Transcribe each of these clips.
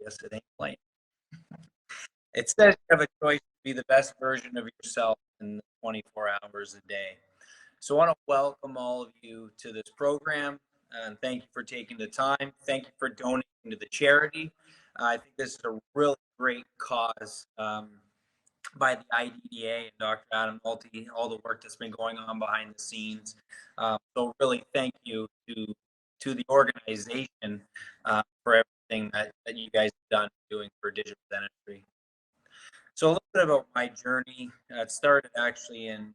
obvious. It ain't plain. It says you have a choice to be the best version of yourself in 24 hours a day. So I want to welcome all of you to this program, and thank you for taking the time. Thank you for donating to the charity. I think this is a really great cause by the IDDA and Dr. Adam Multy, all the work that's been going on behind the scenes. So really thank you to the organization for everything that you guys have done doing for digital dentistry. So a little bit about my journey. It started actually in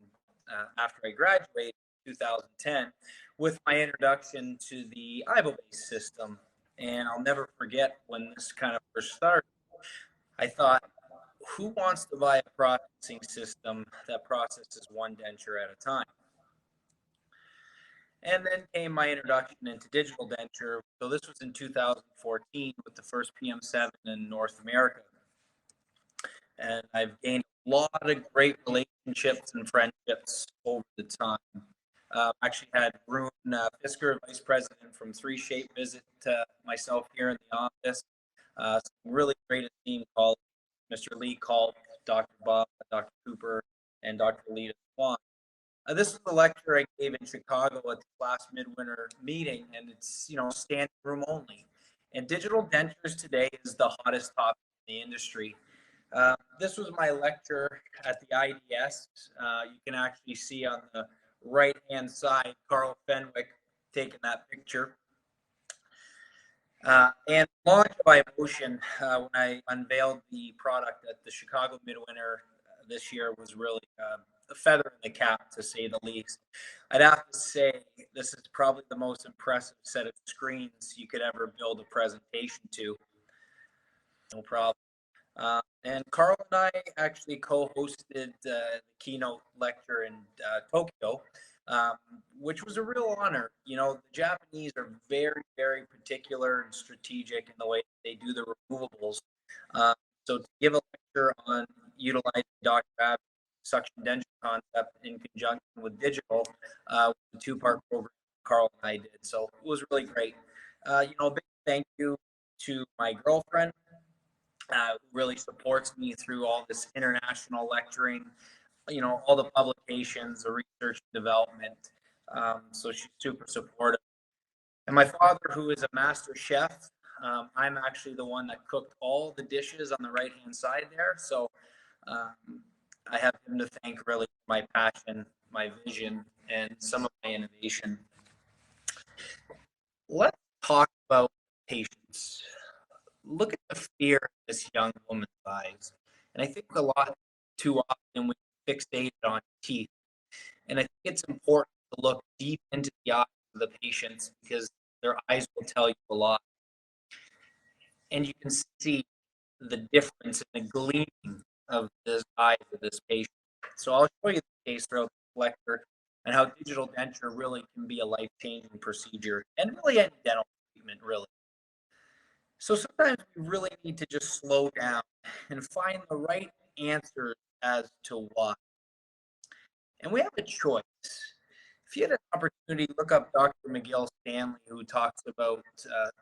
after I graduated in 2010 with my introduction to the IVO-based system. And I'll never forget when this kind of first started. I thought, who wants to buy a processing system that processes one denture at a time? And then came my introduction into digital denture. So this was in 2014 with the first PM7 in North America. And I've gained a lot of great relationships and friendships over the time. Actually had Rune Fisker, Vice President from 3Shape, visit myself here in the office. Some really great esteemed colleagues, Mr. Lee Culp, Dr. Bob, Dr. Cooper, and Dr. Lita Swan. This was a lecture I gave in Chicago at the last midwinter meeting, and it's, standing room only. And digital dentures today is the hottest topic in the industry. This was my lecture at the IDS. You can actually see on the right-hand side, Carl Fenwick taking that picture. And launched by emotion when I unveiled the product at the Chicago Midwinter this year was really a feather in the cap, to say the least. I'd have to say this is probably the most impressive set of screens you could ever build a presentation to. No problem. And Carl and I actually co-hosted the keynote lecture in Tokyo, which was a real honor. The Japanese are very, very particular and strategic in the way they do the removables. So to give a lecture on utilizing Dr. Abbott's suction denture concept in conjunction with digital, a two-part program Carl and I did. So it was really great. A big thank you to my girlfriend, who really supports me through all this international lecturing, all the publications, the research and development. So she's super supportive. And my father, who is a master chef, I'm actually the one that cooked all the dishes on the right-hand side there. So I have him to thank really for my passion, my vision, and some of my innovation. Let's talk about patience. Look at the fear in this young woman's eyes. And I think a lot too often we fixate on teeth. And I think it's important to look deep into the eyes of the patients because their eyes will tell you a lot. And you can see the difference in the gleaming of the eyes of this patient. So I'll show you the case throughout the lecture and how digital denture really can be a life-changing procedure and really any dental treatment, really. So sometimes we really need to just slow down and find the right answers as to why. And we have a choice. If you had an opportunity, look up Dr. McGill Stanley, who talks about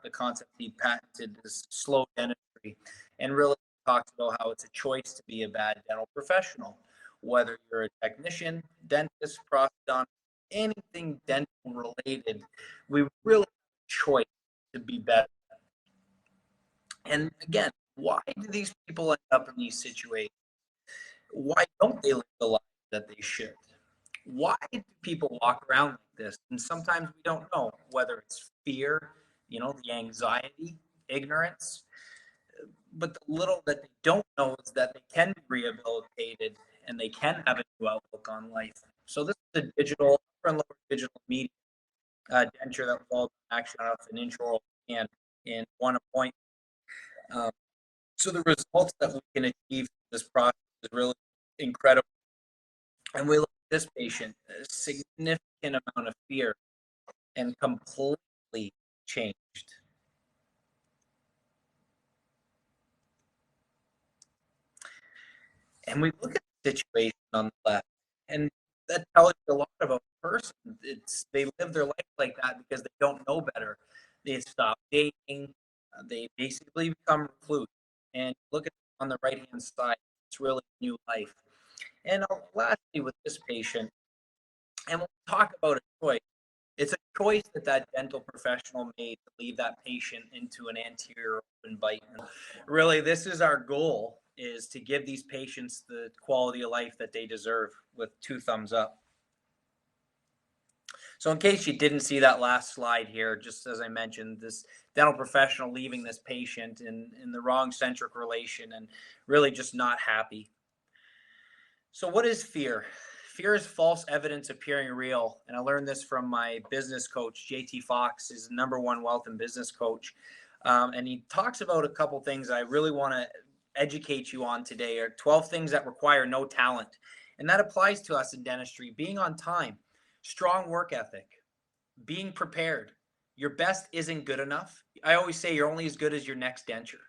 the concept he patented, this slow dentistry, and really talks about how it's a choice to be a bad dental professional. Whether you're a technician, dentist, prosthodontist, anything dental related, we really have a choice to be better. And again, why do these people end up in these situations? Why don't they live the life that they should? Why do people walk around like this? And sometimes we don't know whether it's fear, the anxiety, ignorance. But the little that they don't know is that they can be rehabilitated and they can have a new outlook on life. So this is a digital, upper and lower digital media denture that was all actually off an intraoral scan in one appointment. So the results that we can achieve through this process is really incredible. And we look at this patient, a significant amount of fear and completely changed. And we look at the situation on the left, and that tells you a lot about a person. They live their life like that because they don't know better. They stop dating. They basically become recluse. And look at on the right hand side, it's really new life. And lastly, with this patient, and we'll talk about a choice. It's a choice that that dental professional made to leave that patient into an anterior open bite. And really, this is our goal: is to give these patients the quality of life that they deserve with 2 thumbs up. So in case you didn't see that last slide here, just as I mentioned, this dental professional leaving this patient in the wrong centric relation and really just not happy. So what is fear? Fear is false evidence appearing real. And I learned this from my business coach, JT Fox, is the #1 wealth and business coach. And he talks about a couple things I really want to educate you on today, are 12 things that require no talent. And that applies to us in dentistry: being on time, strong work ethic, being prepared. Your best isn't good enough. I always say you're only as good as your next denture.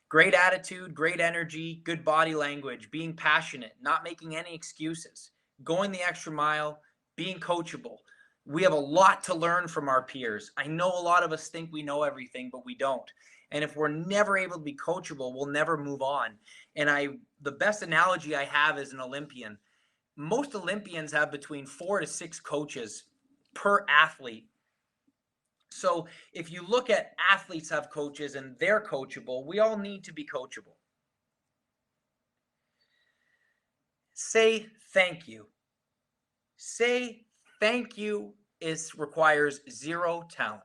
Great attitude, great energy, good body language, being passionate, not making any excuses, going the extra mile, being coachable. We have a lot to learn from our peers. I know a lot of us think we know everything, but we don't. And if we're never able to be coachable, we'll never move on. And the best analogy I have is an Olympian. Most Olympians have between 4 to 6 coaches per athlete. So if you look at athletes have coaches and they're coachable, we all need to be coachable. Say thank you. Say thank you requires 0 talent.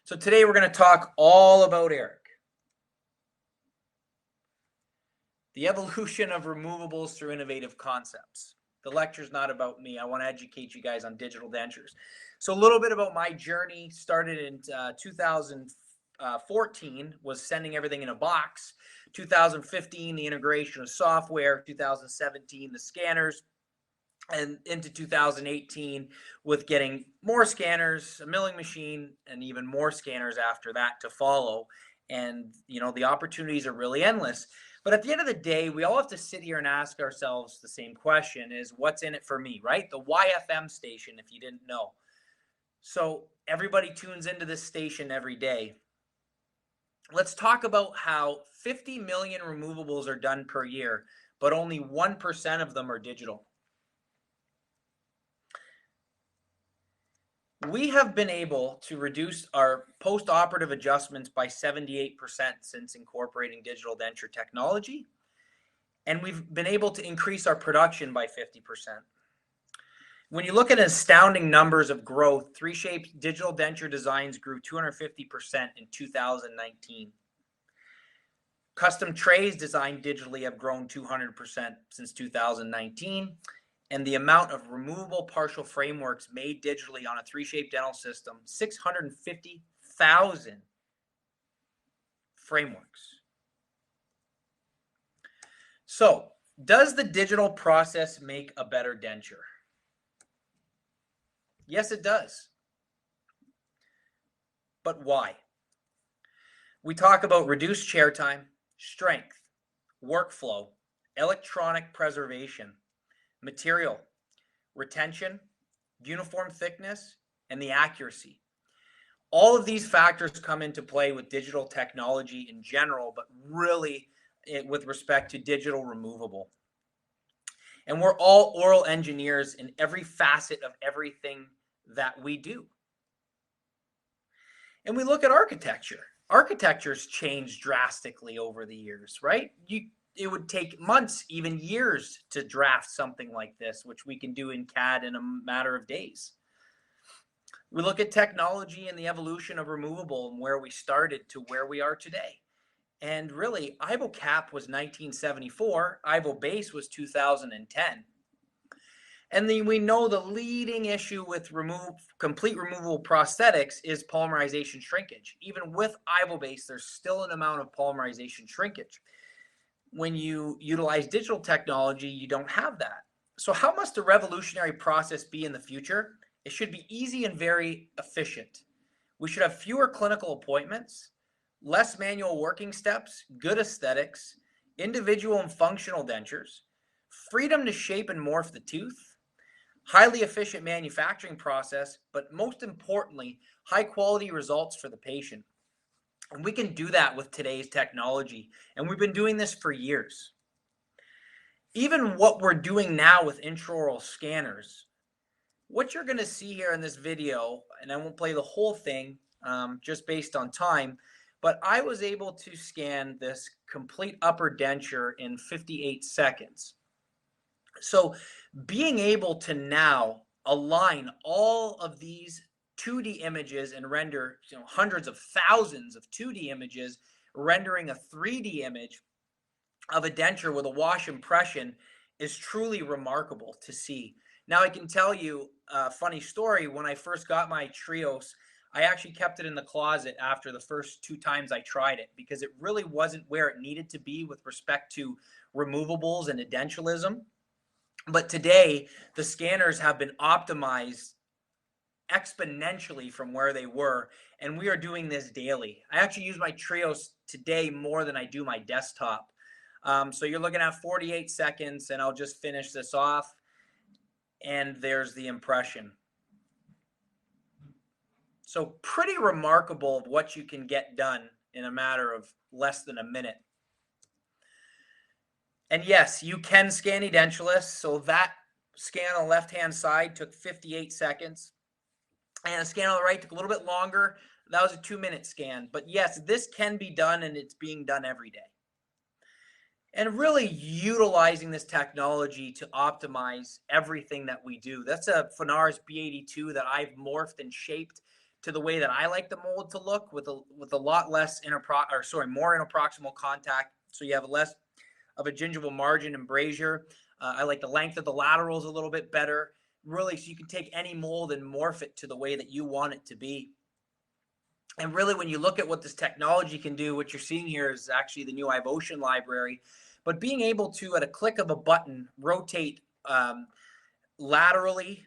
So today we're going to talk all about Eric. The evolution of removables through innovative concepts. The lecture's not about me. I want to educate you guys on digital dentures. So a little bit about my journey. Started in 2014, was sending everything in a box. 2015, the integration of software. 2017, the scanners. And into 2018 with getting more scanners, a milling machine, and even more scanners after that to follow. And, the opportunities are really endless. But at the end of the day, we all have to sit here and ask ourselves the same question: is what's in it for me, right? The YFM station, if you didn't know. So everybody tunes into this station every day. Let's talk about how 50 million removables are done per year, but only 1% of them are digital. We have been able to reduce our post-operative adjustments by 78% since incorporating digital denture technology. And we've been able to increase our production by 50%. When you look at astounding numbers of growth, 3Shape's digital denture designs grew 250% in 2019. Custom trays designed digitally have grown 200% since 2019. And the amount of removable partial frameworks made digitally on a 3Shape dental system, 650,000 frameworks. So, does the digital process make a better denture? Yes, it does. But why? We talk about reduced chair time, strength, workflow, electronic preservation, material, retention, uniform thickness, and the accuracy. All of these factors come into play with digital technology in general, but really with respect to digital removable. And we're all oral engineers in every facet of everything that we do. And we look at architecture. Architecture's changed drastically over the years, right? It would take months, even years, to draft something like this, which we can do in CAD in a matter of days. We look at technology and the evolution of removable and where we started to where we are today. And really, IvoCap was 1974, IvoBase was 2010. And then we know the leading issue with complete removable prosthetics is polymerization shrinkage. Even with IvoBase, there's still an amount of polymerization shrinkage. When you utilize digital technology, you don't have that. So how must the revolutionary process be in the future? It should be easy and very efficient. We should have fewer clinical appointments, less manual working steps, good aesthetics, individual and functional dentures, freedom to shape and morph the tooth, highly efficient manufacturing process, but most importantly, high quality results for the patient. And we can do that with today's technology. And we've been doing this for years. Even what we're doing now with intraoral scanners, what you're going to see here in this video, and I won't play the whole thing just based on time, but I was able to scan this complete upper denture in 58 seconds. So being able to now align all of these 2D images and render hundreds of thousands of 2D images, rendering a 3D image of a denture with a wash impression is truly remarkable to see. Now I can tell you a funny story. When I first got my Trios, I actually kept it in the closet after the first 2 times I tried it because it really wasn't where it needed to be with respect to removables and edentulation. But today, the scanners have been optimized exponentially from where they were, and we are doing this daily. I actually use my Trios today more than I do my desktop. So you're looking at 48 seconds, and I'll just finish this off, and there's the impression. So pretty remarkable of what you can get done in a matter of less than a minute. And yes, you can scan edentulous. So that scan on the left-hand side took 58 seconds. And a scan on the right took a little bit longer. That was a 2-minute scan. But yes, this can be done, and it's being done every day. And really utilizing this technology to optimize everything that we do. That's a Fenars B82 that I've morphed and shaped to the way that I like the mold to look, with a lot less more interproximal contact, so you have less of a gingival margin and brazier. I like the length of the laterals a little bit better, really, so you can take any mold and morph it to the way that you want it to be. And really, when you look at what this technology can do, what you're seeing here is actually the new iVotion library. But being able to, at a click of a button, rotate laterally,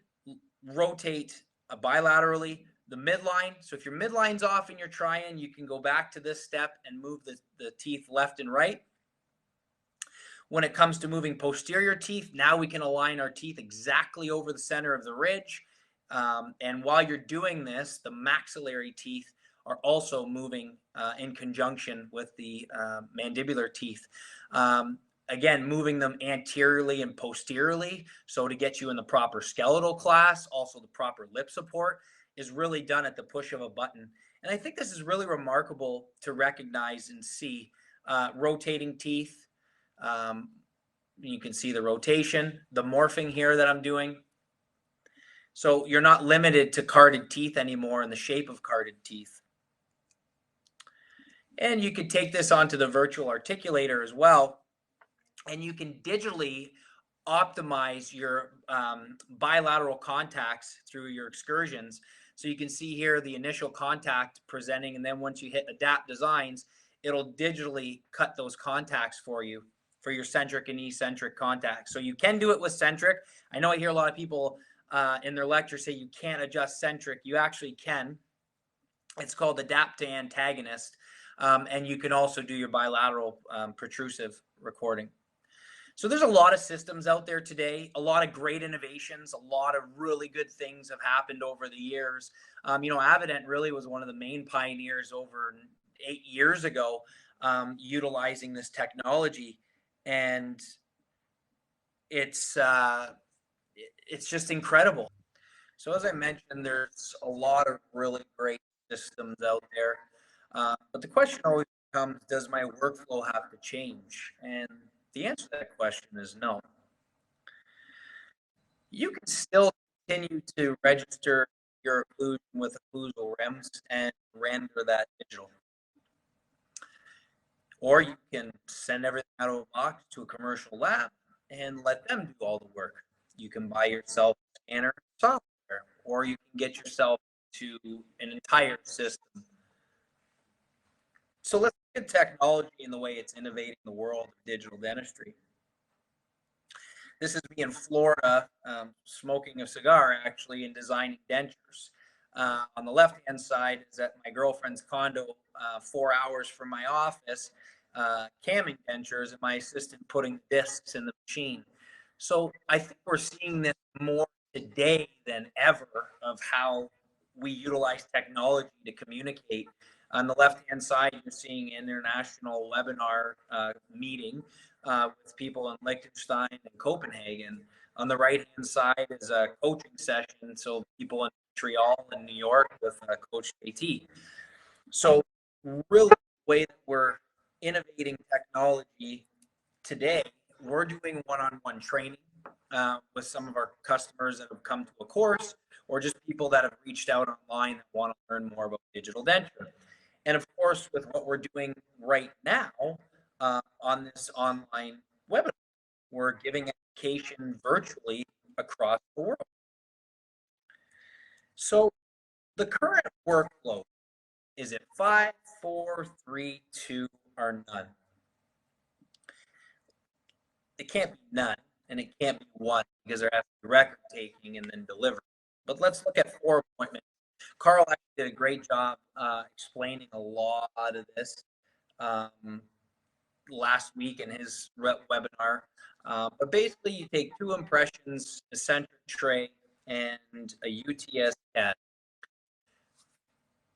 rotate bilaterally, the midline. So if your midline's off and you're trying, you can go back to this step and move the teeth left and right. When it comes to moving posterior teeth, now we can align our teeth exactly over the center of the ridge. And while you're doing this, the maxillary teeth are also moving in conjunction with the mandibular teeth. Again, moving them anteriorly and posteriorly. So to get you in the proper skeletal class, also the proper lip support is really done at the push of a button. And I think this is really remarkable to recognize and see. Rotating teeth. You can see the rotation, the morphing here that I'm doing. So you're not limited to carded teeth anymore in the shape of carded teeth. And you could take this onto the virtual articulator as well, and you can digitally optimize your bilateral contacts through your excursions. So you can see here the initial contact presenting, and then once you hit adapt designs, it'll digitally cut those contacts for you for your centric and eccentric contacts. So you can do it with centric. I know I hear a lot of people in their lectures say you can't adjust centric. You actually can. It's called adapt to antagonist. And you can also do your bilateral protrusive recording. So there's a lot of systems out there today, a lot of great innovations, a lot of really good things have happened over the years. Avident really was one of the main pioneers over 8 years ago, utilizing this technology, and it's just incredible. So as I mentioned, there's a lot of really great systems out there, but the question always becomes, does my workflow have to change? And the answer to that question is no. You can still continue to register your occlusion with occlusal rims and render that digital. Or you can send everything out of a box to a commercial lab and let them do all the work. You can buy yourself scanner software, or you can get yourself to an entire system. So let's look at technology and the way it's innovating the world of digital dentistry. This is me in Florida, smoking a cigar, actually, and designing dentures. On the left-hand side is at my girlfriend's condo, 4 hours from my office, camming dentures, and my assistant putting discs in the machine. So I think we're seeing this more today than ever of how we utilize technology to communicate On the left-hand side, you're seeing an international webinar meeting with people in Liechtenstein and Copenhagen. On the right-hand side is a coaching session, so people in Montreal and New York with Coach JT. So really, the way that we're innovating technology today, we're doing one-on-one training with some of our customers that have come to a course, or just people that have reached out online that want to learn more about digital denture. And of course, with what we're doing right now on this online webinar, we're giving education virtually across the world. So the current workflow, is it 5, 4, 3, 2, or none? It can't be none, and it can't be one, because there has to be record taking and then delivery. But let's look at 4 appointments. Carl actually did a great job explaining a lot of this last week in his webinar. But basically, you take 2 impressions, a center tray, and a UTS CAD.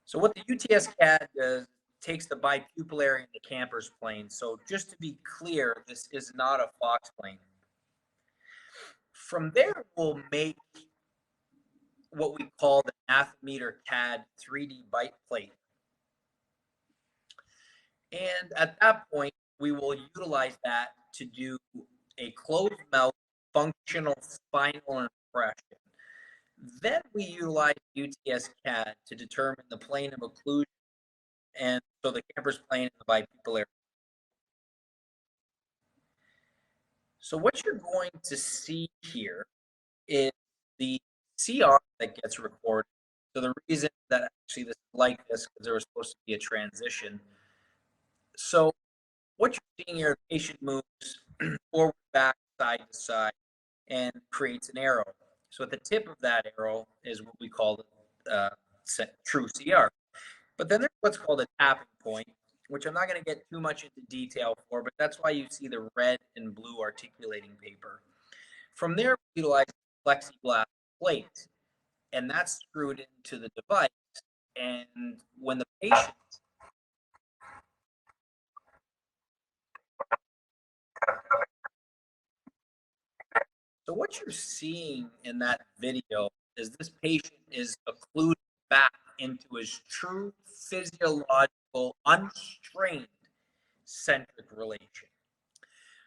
So what the UTS CAD does, takes the bipupillary and the camper's plane. So just to be clear, this is not a Fox plane. From there, we'll make what we call the Nathometer CAD 3D bite plate. And at that point, we will utilize that to do a closed mouth functional spinal impression. Then we utilize UTS CAD to determine the plane of occlusion, and so the camper's plane and the bipupillary. So what you're going to see here is the CR that gets recorded. So the reason that actually this is like this, because there was supposed to be a transition. So what you're seeing here, the patient moves forward, back, side to side, and creates an arrow. So at the tip of that arrow is what we call the true CR. But then there's what's called a tapping point, which I'm not going to get too much into detail for, but that's why you see the red and blue articulating paper. From there, we utilize plexiglass plate, and that's screwed into the device. And when the patient So what you're seeing in that video is this patient is occluded back into his true physiological, unstrained centric relation.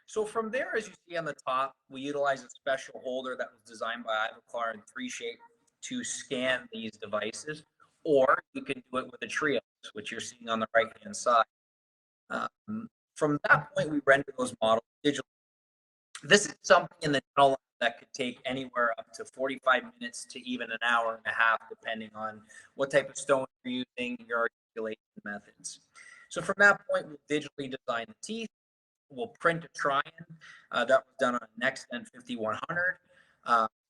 So from there, as you see on the top, we utilize a special holder that was designed by Ivoclar in 3Shape to scan these devices, or you can do it with a Trios, which you're seeing on the right-hand side. From that point, we render those models digitally. This is something in the dental lab that could take anywhere up to 45 minutes to even an hour and a half, depending on what type of stone you're using, your articulation methods. So from that point, we'll digitally design the teeth. We'll print a Tryon. That was done on a Nextend 5100.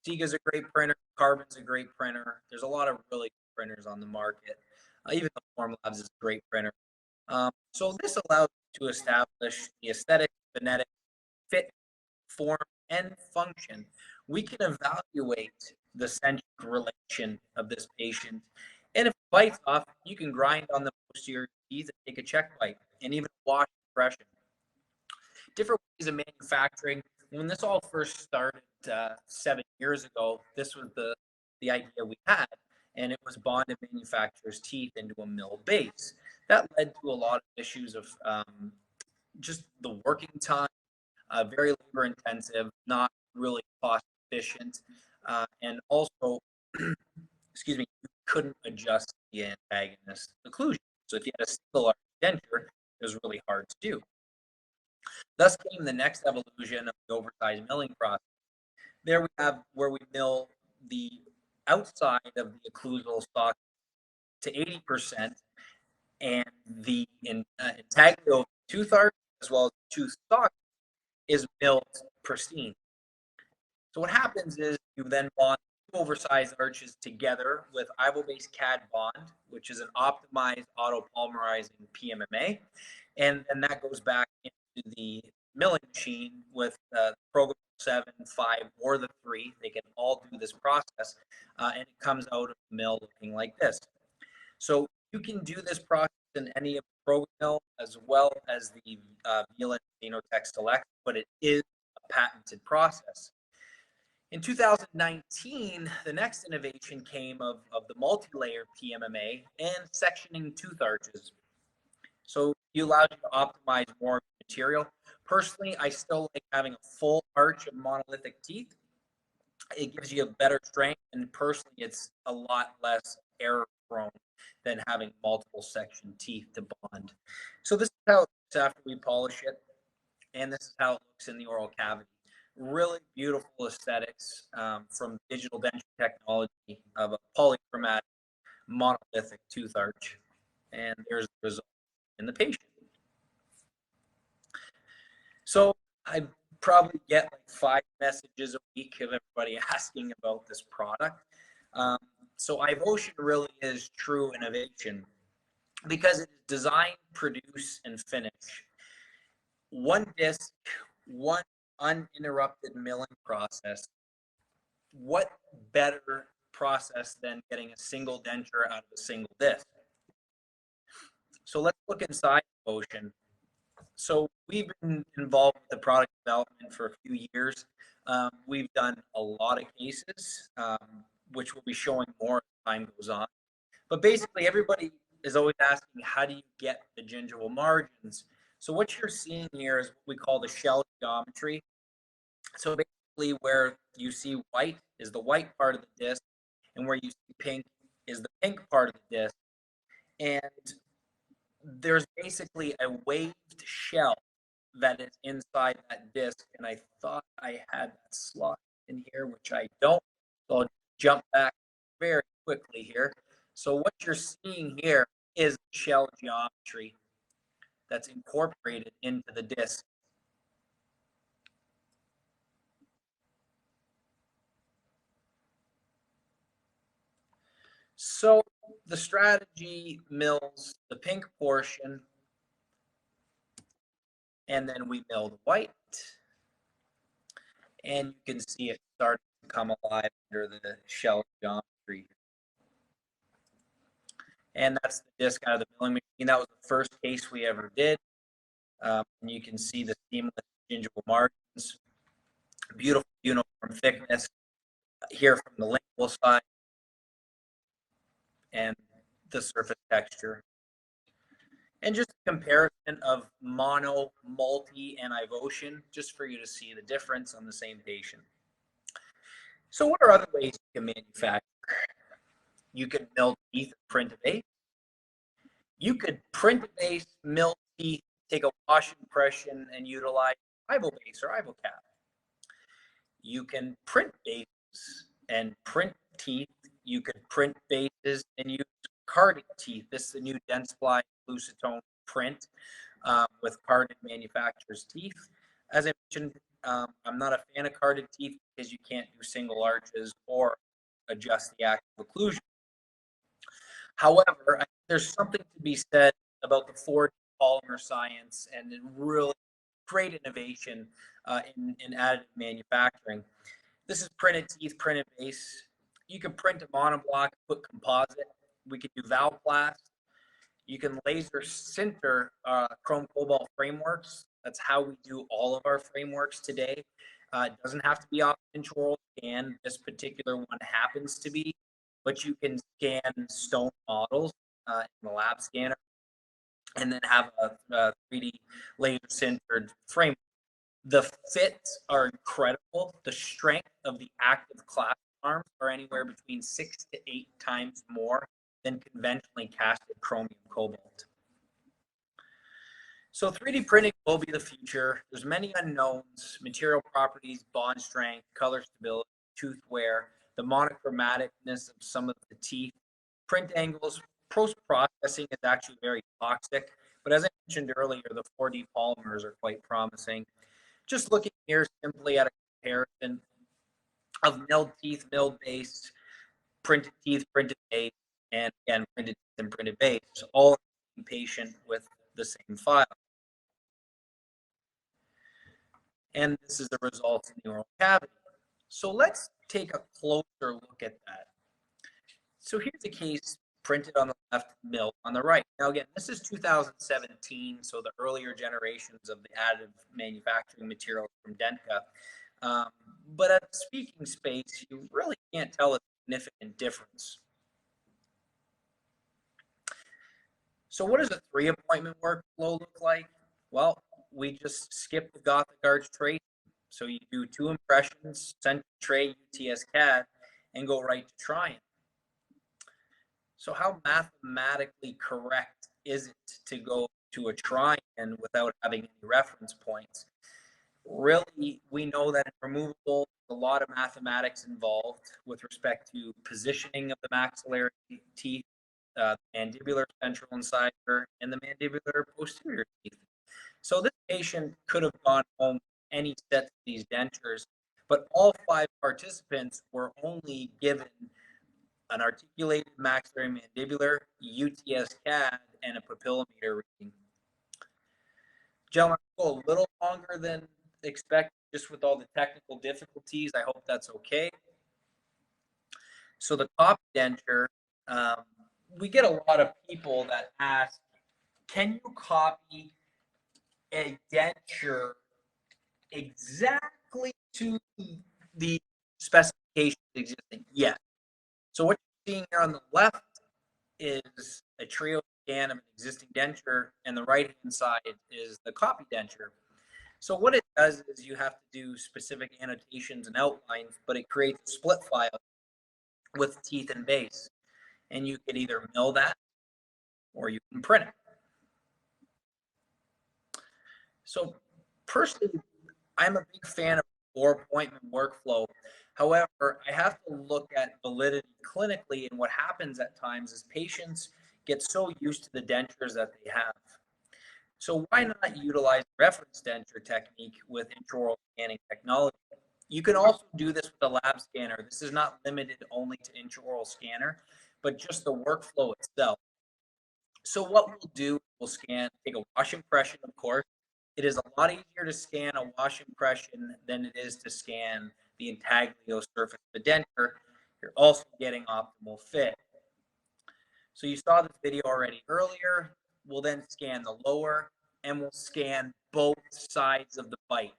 Sega's a great printer. Carbon's a great printer. There's a lot of really good printers on the market. Even the Formlabs is a great printer. So this allows you to establish the aesthetic, phonetic, fit, form, and function. We can evaluate the centric relation of this patient. And if it bites off, you can grind on the posterior teeth and take a check bite and even wash impression. Different ways of manufacturing. When this all first started 7 years ago, this was the idea we had, and it was bonded manufacturer's teeth into a mill base. That led to a lot of issues of just the working time, very labor intensive, not really cost efficient, and also, excuse me, you couldn't adjust the antagonist occlusion. So if you had a single arch denture, it was really hard to do. Thus came the next evolution of the oversized milling process. There we have where we mill the outside of the occlusal socket to 80%, and the intaglio tooth arch as well as the tooth socket is milled pristine. So what happens is you then bond 2 oversized arches together with Ivo-based CAD bond, which is an optimized auto-polymerizing PMMA, and that goes back into the milling machine with the program 7, 5, or the 3. They can all do this process, and it comes out of the mill looking like this. So you can do this process in any of the ProMill as well as the Velan Xenotech Select, but it is a patented process. In 2019, the next innovation came of the multi-layer PMMA and sectioning tooth arches. So it allows you to optimize more material. Personally, I still like having a full arch of monolithic teeth. It gives you a better strength, and personally, it's a lot less error prone than having multiple section teeth to bond. So this is how it looks after we polish it, and this is how it looks in the oral cavity. Really beautiful aesthetics from digital denture technology of a polychromatic monolithic tooth arch. And there's the result in the patient. So I probably get like 5 messages a week of everybody asking about this product. So iVotion really is true innovation because it is design, produce, and finish. One disc, one uninterrupted milling process. What better process than getting a single denture out of a single disc? So let's look inside iVotion. So we've been involved with the product development for a few years. We've done a lot of cases, which we'll be showing more as time goes on. But basically, everybody is always asking, how do you get the gingival margins? So what you're seeing here is what we call the shell geometry. So basically, where you see white is the white part of the disc, and where you see pink is the pink part of the disc. And there's basically a waved shell that is inside that disc, and I thought I had that slot in here, which I don't. So I'll jump back very quickly here. So what you're seeing here is shell geometry that's incorporated into the disc. So the strategy mills the pink portion, and then we mill the white. And you can see it starting to come alive under the shell geometry. And that's the disc out of the milling machine. That was the first case we ever did. And you can see the seamless gingival margins, beautiful uniform thickness here from the lingual side, and the surface texture. And just a comparison of mono, multi, and iVotion, just for you to see the difference on the same patient. So what are other ways you can manufacture? You could mill teeth and print a base. You could print a base, mill teeth, take a wash impression, and utilize IvoBase or IvoCap. You can print bases and print teeth. You could print bases and use carded teeth. This is the new Dentsply Lucitone print with carded manufacturer's teeth. As I mentioned, I'm not a fan of carded teeth because you can't do single arches or adjust the active occlusion. However, I think there's something to be said about the 4D polymer science and really great innovation in additive manufacturing. This is printed teeth, printed base. You can print a monoblock, put composite. We can do Valplast. You can laser sinter chrome cobalt frameworks. That's how we do all of our frameworks today. It doesn't have to be off intraoral scan. This particular one happens to be, but you can scan stone models in the lab scanner and then have a 3D laser sintered framework. The fits are incredible. The strength of the active clasp arms are anywhere between 6 to 8 times more than conventionally casted chromium cobalt. So 3D printing will be the future. There's many unknowns: material properties, bond strength, color stability, tooth wear, the monochromaticness of some of the teeth. Print angles, post-processing is actually very toxic, but as I mentioned earlier, the 4D polymers are quite promising. Just looking here simply at a comparison of milled teeth, milled base, printed teeth, printed base, and again, printed teeth and printed base, all in the same patient with the same file. And this is the results in the oral cavity. So let's take a closer look at that. So here's a case printed on the left, milled on the right. Now, again, this is 2017, so the earlier generations of the additive manufacturing materials from Dentka. Um, but at the speaking space, you really can't tell a significant difference. So what does a 3-appointment workflow look like? Well, we just skip the Gothic Arch trace. So you do 2 impressions, send tray UTS CAD, and go right to trying. So how mathematically correct is it to go to a try-in without having any reference points? Really, we know that in removable, a lot of mathematics involved with respect to positioning of the maxillary teeth, mandibular central incisor, and the mandibular posterior teeth. So this patient could have gone home any set of these dentures, but all 5 participants were only given an articulated maxillary mandibular, UTS CAD, and a papillometer reading. Gentlemen, I'll go a little longer than expected just with all the technical difficulties. I hope that's okay. So the copy denture, we get a lot of people that ask, can you copy a denture exactly to the specifications existing? Yes. So what you're seeing here on the left is a trio scan of an existing denture, and the right-hand side is the copy denture. So what it does is you have to do specific annotations and outlines, but it creates a split file with teeth and base. And you can either mill that or you can print it. So personally, I'm a big fan of 4-appointment workflow. However, I have to look at validity clinically, and what happens at times is patients get so used to the dentures that they have. So why not utilize reference denture technique with intraoral scanning technology? You can also do this with a lab scanner. This is not limited only to intraoral scanner, but just the workflow itself. So what we'll do, we'll take a wash impression, of course. It is a lot easier to scan a wash impression than it is to scan the intaglio surface of the denture. You're also getting optimal fit. So you saw this video already earlier. We'll then scan the lower, and we'll scan both sides of the bite.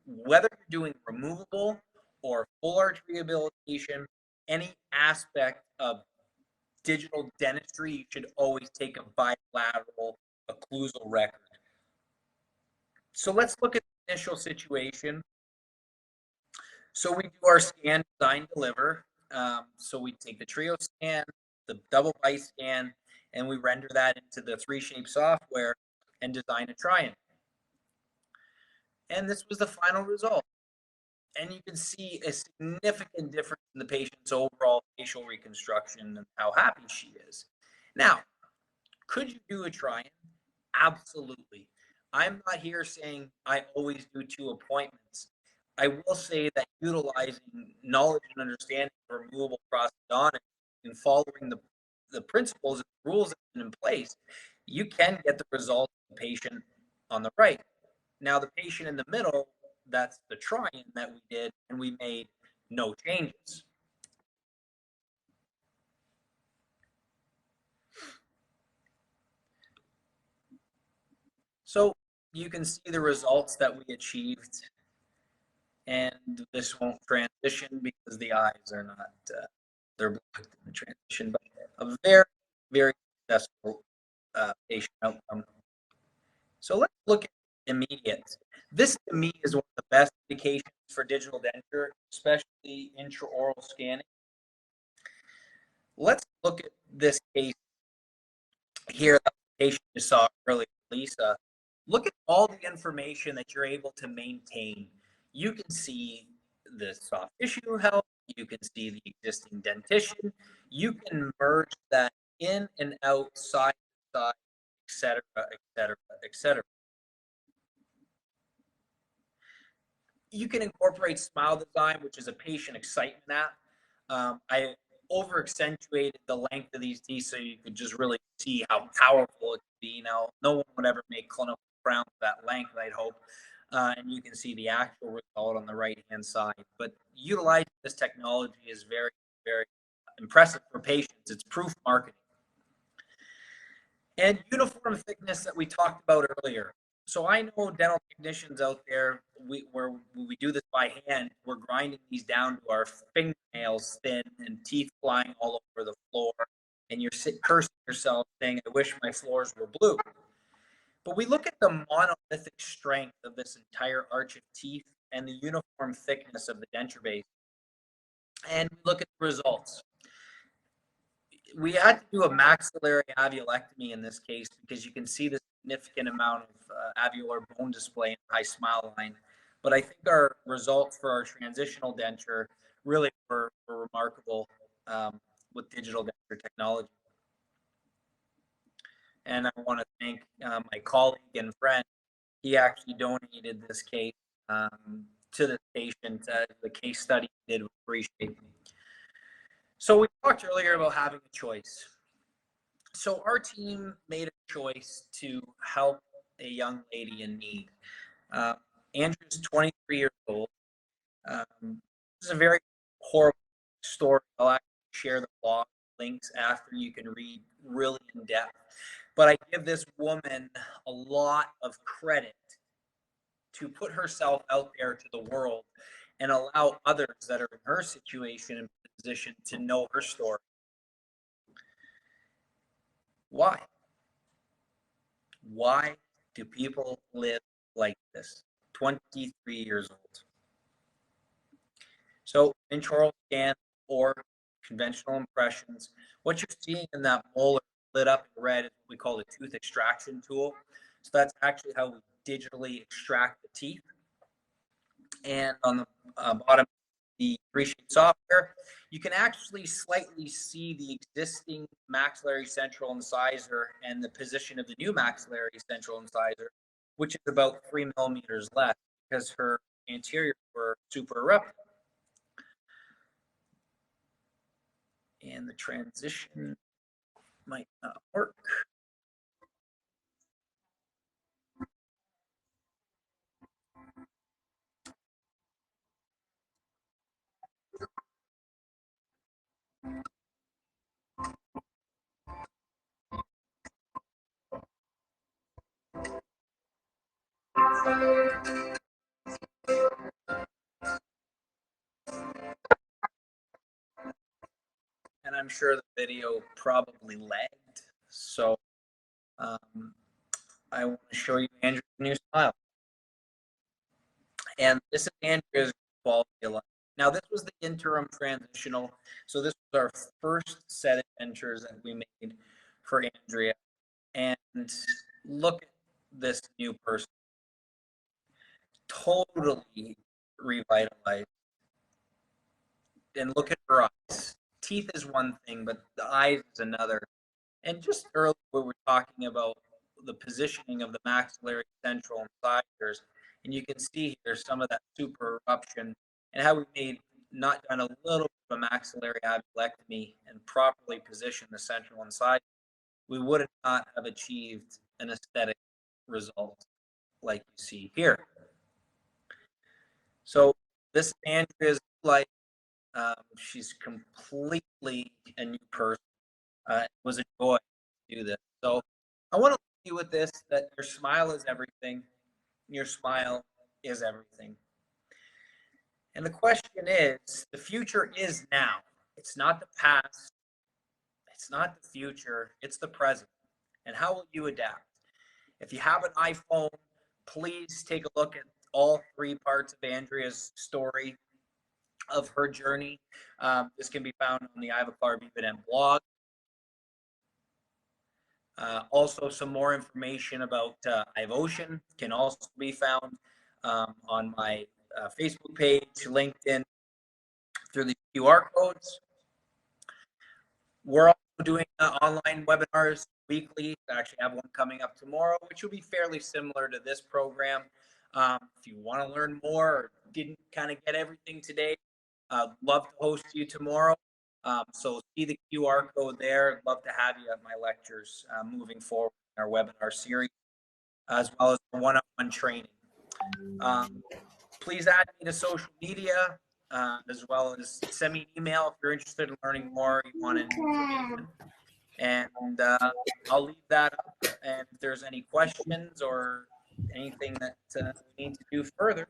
Whether you're doing removable or full arch rehabilitation, any aspect of digital dentistry, you should always take a bilateral occlusal record. So let's look at the initial situation. So we do our scan, design, deliver. So we take the trio scan, the double bite scan, and we render that into the 3Shape software and design a try-in. And this was the final result. And you can see a significant difference in the patient's overall facial reconstruction and how happy she is. Now, could you do a try-in? Absolutely. I'm not here saying I always do 2 appointments. I will say that utilizing knowledge and understanding of removable prosthodontics and following the principles and rules that have been in place, you can get the results of the patient on the right. Now, the patient in the middle, that's the try-in that we did, and we made no changes. So you can see the results that we achieved, and this won't transition because the eyes are not, they're blocked in the transition, but a very, very successful patient outcome. So let's look at immediate. This to me is one of the best indications for digital denture, especially intraoral scanning. Let's look at this case here, the patient you saw earlier, Lisa. Look at all the information that you're able to maintain. You can see the soft tissue health, you can see the existing dentition, you can merge that in and out, side to side, etc., etc., etc. You can incorporate smile design, which is a patient excitement app. I over accentuated the length of these teeth so you could just really see how powerful it could be. Now, no one would ever make clinical crowns that length, I'd hope. And you can see the actual result on the right-hand side. But utilizing this technology is very, very impressive for patients. It's proof marketing. And uniform thickness that we talked about earlier. So I know dental technicians out there, where we do this by hand, we're grinding these down to our fingernails thin and teeth flying all over the floor. And you're cursing yourself saying, I wish my floors were blue. But we look at the monolithic strength of this entire arch of teeth and the uniform thickness of the denture base. And we look at the results. We had to do a maxillary alveolectomy in this case because you can see the significant amount of alveolar bone display in the high smile line. But I think our results for our transitional denture really were remarkable with digital denture technology. And I want to thank my colleague and friend. He actually donated this case to the patient. The case study he did with appreciate. So we talked earlier about having a choice. So our team made a choice to help a young lady in need. Andrew's 23 years old. This is a very horrible story. I'll actually share the blog links after you can read really in depth. But I give this woman a lot of credit to put herself out there to the world and allow others that are in her situation and position to know her story. Why? Why do people live like this? 23 years old. So intraoral scan or conventional impressions, what you're seeing in that molar lit up in red is what we call the tooth extraction tool. So that's actually how we digitally extract the teeth. And on the bottom, the appreciate software, you can actually slightly see the existing maxillary central incisor and the position of the new maxillary central incisor, which is about 3 millimeters less because her anteriors were super erupted. And the transition might not work. And I'm sure the video probably lagged. So I want to show you Andrew's new smile. And this is Andrew's quality of life. Now, this was the interim transitional. So this was our first set of dentures that we made for Andrea. And look at this new person. Totally revitalized. And look at her eyes. Teeth is one thing, but the eyes is another. And just earlier, we were talking about the positioning of the maxillary central incisors, and you can see here some of that super eruption and how we made not done a little bit of a maxillary alveolectomy and properly positioned the central incisor, we would not have achieved an aesthetic result like you see here. So this Andrea's life, she's completely a new person. It was a joy to do this. So I want to leave you with this, that your smile is everything. Your smile is everything. And the question is, the future is now. It's not the past. It's not the future. It's the present. And how will you adapt? If you have an iPhone, please take a look at all 3 parts of Andrea's story of her journey. This can be found on the Ivoclar BBN blog. Also, some more information about iVotion can also be found on my Facebook page, LinkedIn, through the QR codes. We're also doing online webinars weekly. I actually have one coming up tomorrow, which will be fairly similar to this program. If you want to learn more or didn't kind of get everything today, I'd love to host you tomorrow. So see the QR code there. I'd love to have you at my lectures moving forward in our webinar series, as well as one-on-one training. Please add me to social media, as well as send me an email if you're interested in learning more, you want information. And I'll leave that up. And if there's any questions or anything that we need to do further,